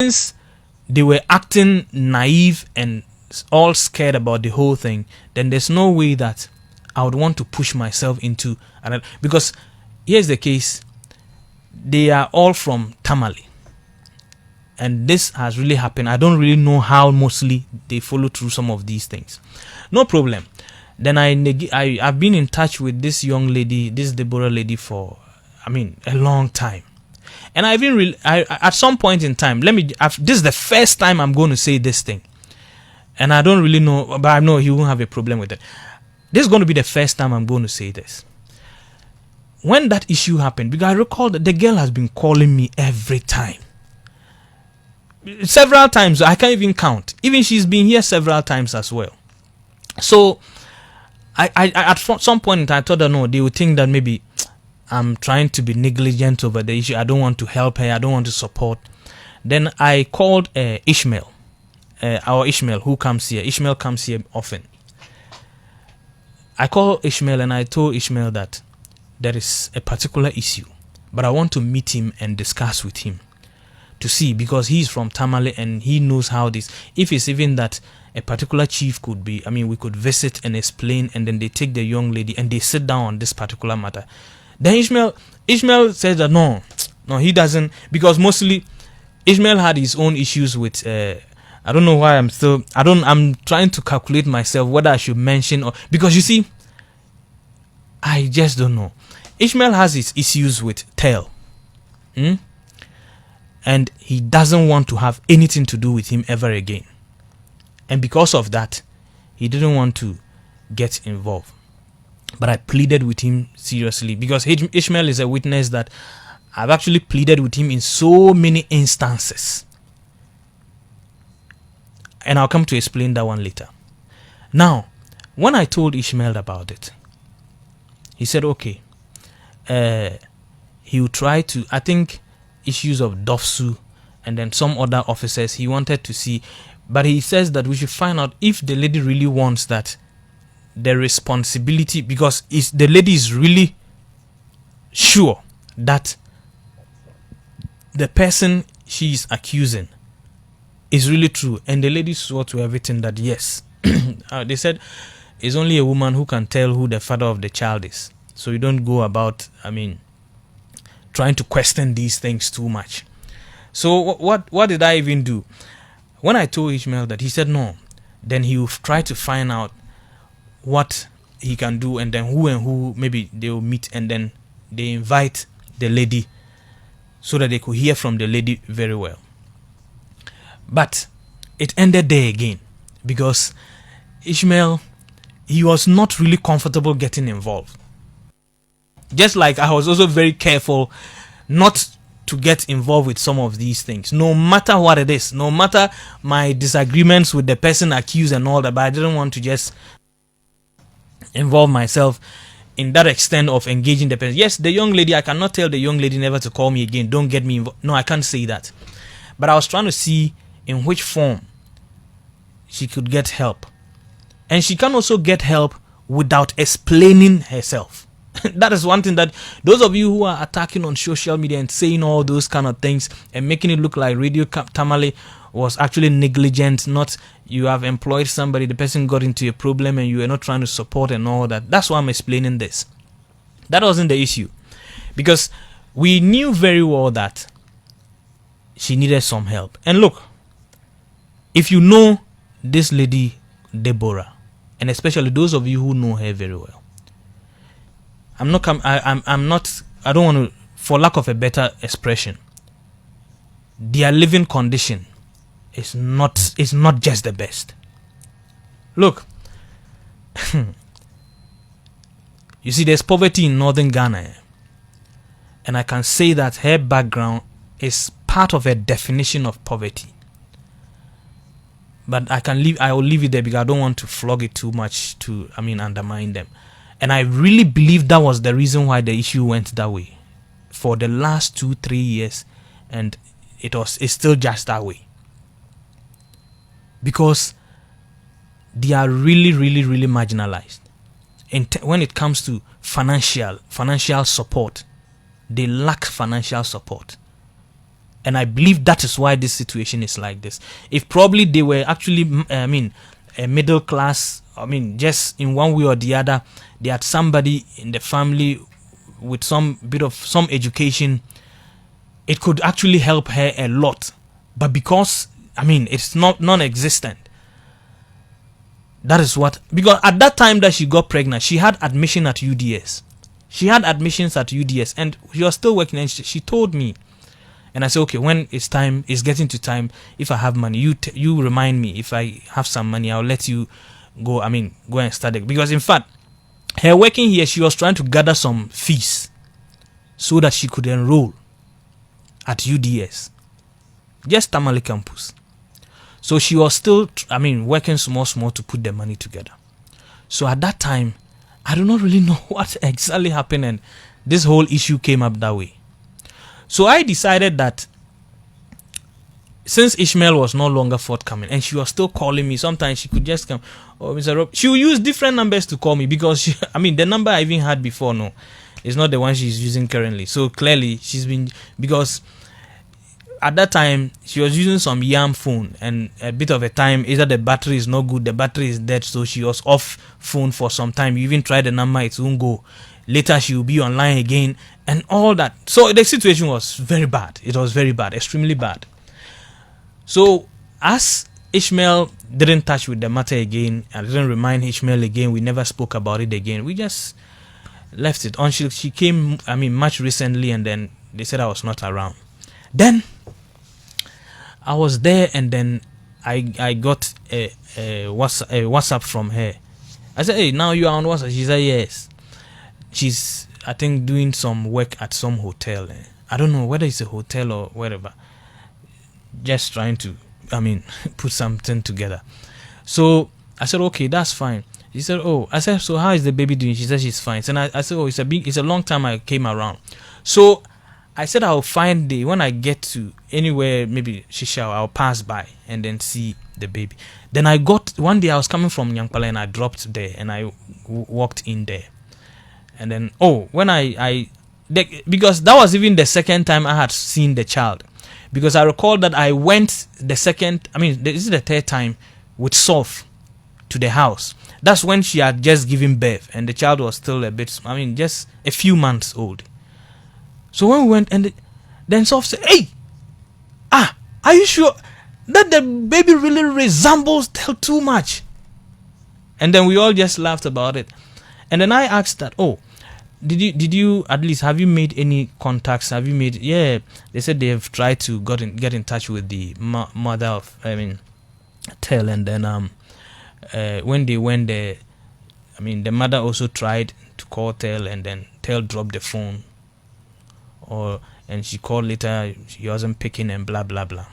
since they were acting naive and all scared about the whole thing, then there's no way that I would want to push myself into another. Because here's the case: they are all from Tamale, and this has really happened. I don't really know how mostly they follow through some of these things. No problem. Then I've been in touch with this young lady, this Deborah lady, for a long time. And I've been at some point in time, this is the first time I'm going to say this thing. And I don't really know, but I know he won't have a problem with it. This is going to be the first time I'm going to say this. When that issue happened, because I recall that the girl has been calling me every time. Several times, I can't even count. Even she's been here several times as well. So, I at some point in time, I told her, no, they would think that maybe I'm trying to be negligent over the issue. I don't want to help her. I don't want to support. Then I called Ishmael, our Ishmael, who comes here. Ishmael comes here often. I called Ishmael and I told Ishmael that there is a particular issue, but I want to meet him and discuss with him to see, because he's from Tamale and he knows how this. If it's even that a particular chief could be, we could visit and explain, and then they take the young lady and they sit down on this particular matter. Then Ishmael said that no, he doesn't, because mostly Ishmael had his own issues with I don't know why I'm trying to calculate myself whether I should mention, or because you see, I just don't know. Ishmael has his issues with Tel, and he doesn't want to have anything to do with him ever again, and because of that he didn't want to get involved. But I pleaded with him seriously, because Ishmael is a witness that I've actually pleaded with him in so many instances. And I'll come to explain that one later. Now, when I told Ishmael about it, he said, okay, he will try to, I think, issues of Dofsu and then some other officers he wanted to see. But he says that we should find out if the lady really wants that, the responsibility, because the lady is really sure that the person she is accusing is really true, and the lady swore to everything that yes, they said it's only a woman who can tell who the father of the child is, so you don't go about trying to question these things too much. So what did I even do? When I told Ishmael that, he said no, then he will try to find out what he can do, and then who maybe they will meet, and then they invite the lady so that they could hear from the lady very well. But it ended there again, because Ishmael, he was not really comfortable getting involved. Just like I was also very careful not to get involved with some of these things, no matter what it is, no matter my disagreements with the person accused and all that, but I didn't want to just involve myself in that extent of engaging the person. Yes, the young lady, I cannot tell the young lady never to call me again, don't get me involved. No, I can't say that. But I was trying to see in which form she could get help. And she can also get help without explaining herself. That is one thing that those of you who are attacking on social media and saying all those kind of things and making it look like Radio Tamale was actually negligent, not you have employed somebody, the person got into a problem and you are not trying to support and all that. That's why I'm explaining this. That wasn't the issue, because we knew very well that she needed some help. And look, if you know this lady Deborah, and especially those of you who know her very well, I don't want to, for lack of a better expression, their living condition is not just the best. Look, you see, there's poverty in northern Ghana, and I can say that her background is part of a definition of poverty. But I will leave it there, because I don't want to flog it too much to undermine them. And I really believe that was the reason why the issue went that way for the last 2-3 years, and it's still just that way, because they are really, really, really marginalized. When it comes to financial support, they lack financial support. And I believe that is why this situation is like this. If probably they were actually, a middle class, just in one way or the other, they had somebody in the family with some bit of some education, it could actually help her a lot. But because, it's not non-existent. That is what, because at that time that she got pregnant, she had admission at UDS. She had admissions at UDS and she was still working, and she told me. And I said, okay, when it's time, it's getting to time, if I have money, you remind me. If I have some money, I'll let you go, go and study. Because in fact, her working here, she was trying to gather some fees so that she could enroll at UDS. Just Tamale campus. So she was still, working small to put the money together. So at that time, I do not really know what exactly happened, and this whole issue came up that way. So I decided that since Ishmael was no longer forthcoming and she was still calling me, sometimes she could just come, oh, Mr. Rob, she will use different numbers to call me because the number I even had before, no, it's not the one she's using currently. So clearly she's been, because at that time she was using some Yam phone, and a bit of a time either the battery is not good, the battery is dead, so she was off phone for some time. You even try the number, it won't go. Later she will be online again and all that. So the situation was very bad. It was very bad, extremely bad. So as Ishmael didn't touch with the matter again, I didn't remind Ishmael again, we never spoke about it again. We just left it until she came, much recently, and then they said I was not around. Then I was there, and then I got a WhatsApp from her. I said, hey, now you are on WhatsApp? She said, yes. She's, I think, doing some work at some hotel. I don't know whether it's a hotel or whatever. Just trying to, put something together. So I said, okay, that's fine. She said, oh, I said, so how is the baby doing? She said she's fine. And I said, oh, it's a long time I came around. So I said I'll find when I get to anywhere, maybe Shisha, I'll pass by and then see the baby. Then one day I was coming from Nyankpala and I dropped there and I walked in there. And then, when because that was even the second time I had seen the child. Because I recall that I went this is the third time with Soph to the house. That's when she had just given birth and the child was still a bit, just a few months old. So when we went, and then Soph said, hey, are you sure that the baby really resembles Tel too much? And then we all just laughed about it. And then I asked that, did you at least, have you made any contacts? Have you made, yeah, they said they have tried to get in touch with the mother of, Tel. And then when they went there, the mother also tried to call Tel, and then Tel dropped the phone. And she called later, she wasn't picking, and blah, blah, blah.